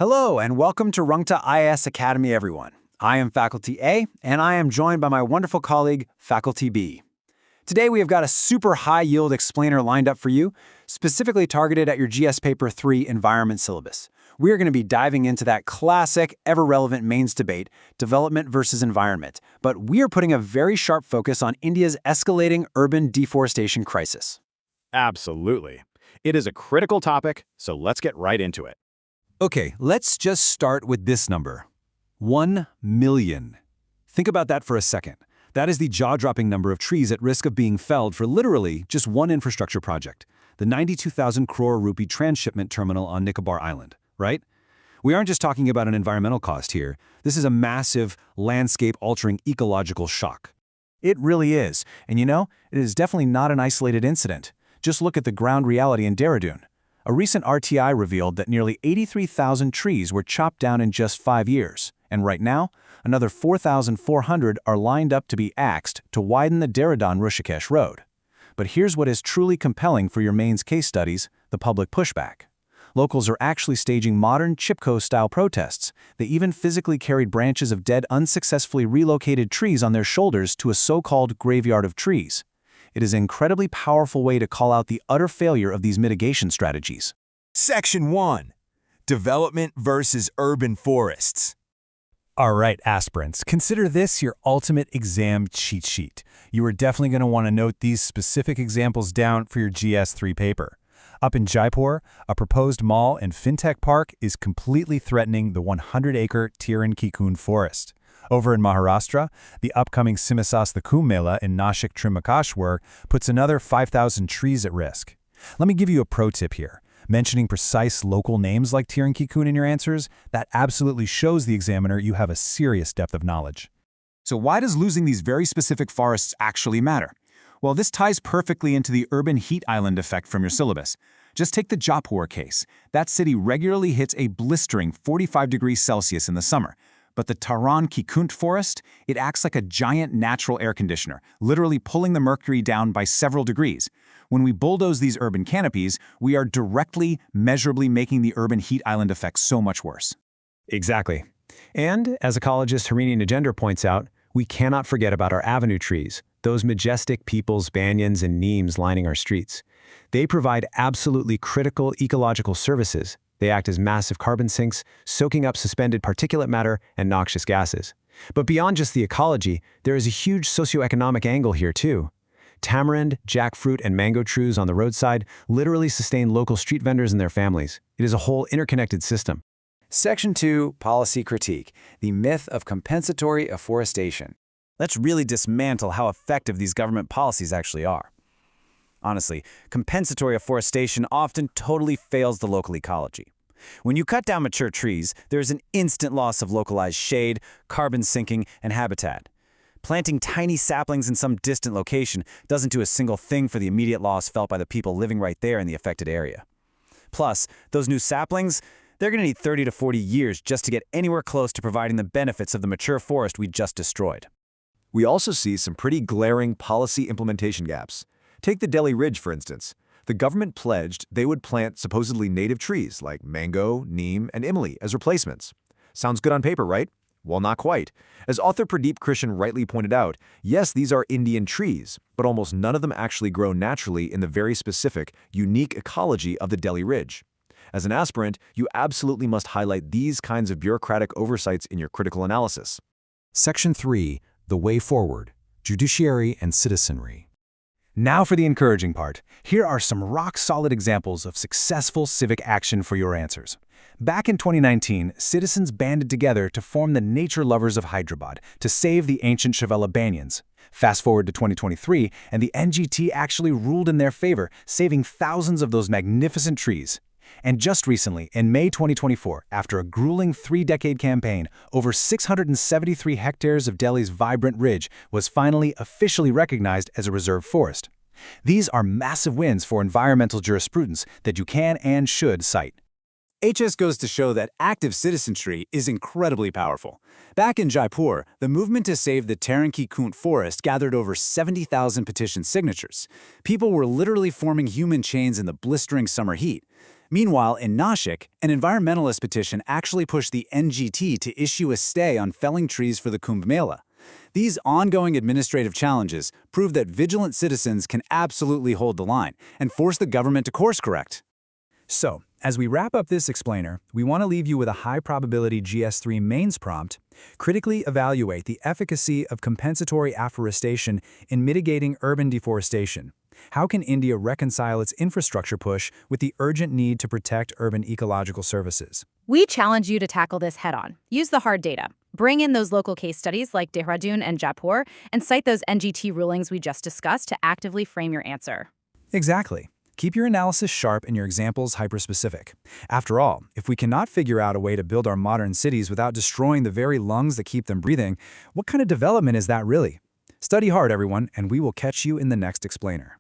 Hello, and welcome to Rungta IAS Academy, everyone. I am Faculty A, and I am joined by my wonderful colleague, Faculty B. Today, we have got a super high-yield explainer lined up for you, specifically targeted at your GS Paper 3 Environment syllabus. We are going to be diving into that classic, ever-relevant mains debate, development versus environment, but we are putting a very sharp focus on India's escalating urban deforestation crisis. Absolutely. It is a critical topic, so let's get right into it. Okay, let's just start with this number. 1 million. Think about that for a second. That is the jaw-dropping number of trees at risk of being felled for literally just one infrastructure project, the 92,000 crore rupee transshipment terminal on Nicobar Island, right? We aren't just talking about an environmental cost here. This is a massive, landscape-altering ecological shock. It really is, and it is definitely not an isolated incident. Just look at the ground reality in Dehradun. A recent RTI revealed that nearly 83,000 trees were chopped down in just 5 years, and right now, another 4,400 are lined up to be axed to widen the Dehradun-Rishikesh road. But here's what is truly compelling for your mains case studies, the public pushback. Locals are actually staging modern Chipko-style protests. They even physically carried branches of dead, unsuccessfully relocated trees on their shoulders to a so-called graveyard of trees. It is an incredibly powerful way to call out the utter failure of these mitigation strategies. Section 1. Development versus urban forests. All right, aspirants, consider this your ultimate exam cheat sheet. You are definitely going to want to note these specific examples down for your GS3 paper. Up in Jaipur, a proposed mall and fintech park is completely threatening the 100-acre Tiran-Kikun forest. Over in Maharashtra, the upcoming Simasas the Kumbh Mela in Nashik Trimbakeshwar puts another 5,000 trees at risk. Let me give you a pro tip here. Mentioning precise local names like Tiran-Kikun in your answers, that absolutely shows the examiner you have a serious depth of knowledge. So why does losing these very specific forests actually matter? Well, this ties perfectly into the urban heat island effect from your syllabus. Just take the Jaipur case. That city regularly hits a blistering 45 degrees Celsius in the summer. But the Tiran-Kikun forest, it acts like a giant natural air conditioner, literally pulling the mercury down by several degrees. When we bulldoze these urban canopies, we are directly, measurably making the urban heat island effect so much worse. Exactly. And, as ecologist Harini Najender points out, we cannot forget about our avenue trees, those majestic people's banyans and neems lining our streets. They provide absolutely critical ecological services. They act as massive carbon sinks, soaking up suspended particulate matter and noxious gases. But beyond just the ecology, there is a huge socioeconomic angle here too. Tamarind, jackfruit, and mango trees on the roadside literally sustain local street vendors and their families. It is a whole interconnected system. Section 2, Policy Critique, the myth of compensatory afforestation. Let's really dismantle how effective these government policies actually are. Honestly, compensatory afforestation often totally fails the local ecology. When you cut down mature trees, there is an instant loss of localized shade, carbon sinking, and habitat. Planting tiny saplings in some distant location doesn't do a single thing for the immediate loss felt by the people living right there in the affected area. Plus, those new saplings, they're going to need 30 to 40 years just to get anywhere close to providing the benefits of the mature forest we just destroyed. We also see some pretty glaring policy implementation gaps. Take the Delhi Ridge, for instance. The government pledged they would plant supposedly native trees like mango, neem, and imli as replacements. Sounds good on paper, right? Well, not quite. As author Pradeep Krishan rightly pointed out, yes, these are Indian trees, but almost none of them actually grow naturally in the very specific, unique ecology of the Delhi Ridge. As an aspirant, you absolutely must highlight these kinds of bureaucratic oversights in your critical analysis. Section 3, The Way Forward, Judiciary and Citizenry. Now for the encouraging part. Here are some rock-solid examples of successful civic action for your answers. Back in 2019, citizens banded together to form the Nature Lovers of Hyderabad to save the ancient Shavela banyans. Fast forward to 2023, and the NGT actually ruled in their favor, saving thousands of those magnificent trees. And just recently, in May 2024, after a grueling 3-decade campaign, over 673 hectares of Delhi's vibrant ridge was finally officially recognized as a reserve forest. These are massive wins for environmental jurisprudence that you can and should cite. HS goes to show that active citizenry is incredibly powerful. Back in Jaipur, the movement to save the Tiran-Kikun forest gathered over 70,000 petition signatures. People were literally forming human chains in the blistering summer heat. Meanwhile, in Nashik, an environmentalist petition actually pushed the NGT to issue a stay on felling trees for the Kumbh Mela. These ongoing administrative challenges prove that vigilant citizens can absolutely hold the line and force the government to course correct. So, as we wrap up this explainer, we want to leave you with a high-probability GS3 mains prompt. Critically evaluate the efficacy of compensatory afforestation in mitigating urban deforestation. How can India reconcile its infrastructure push with the urgent need to protect urban ecological services? We challenge you to tackle this head-on. Use the hard data. Bring in those local case studies like Dehradun and Jaipur, and cite those NGT rulings we just discussed to actively frame your answer. Exactly. Keep your analysis sharp and your examples hyper-specific. After all, if we cannot figure out a way to build our modern cities without destroying the very lungs that keep them breathing, what kind of development is that really? Study hard, everyone, and we will catch you in the next explainer.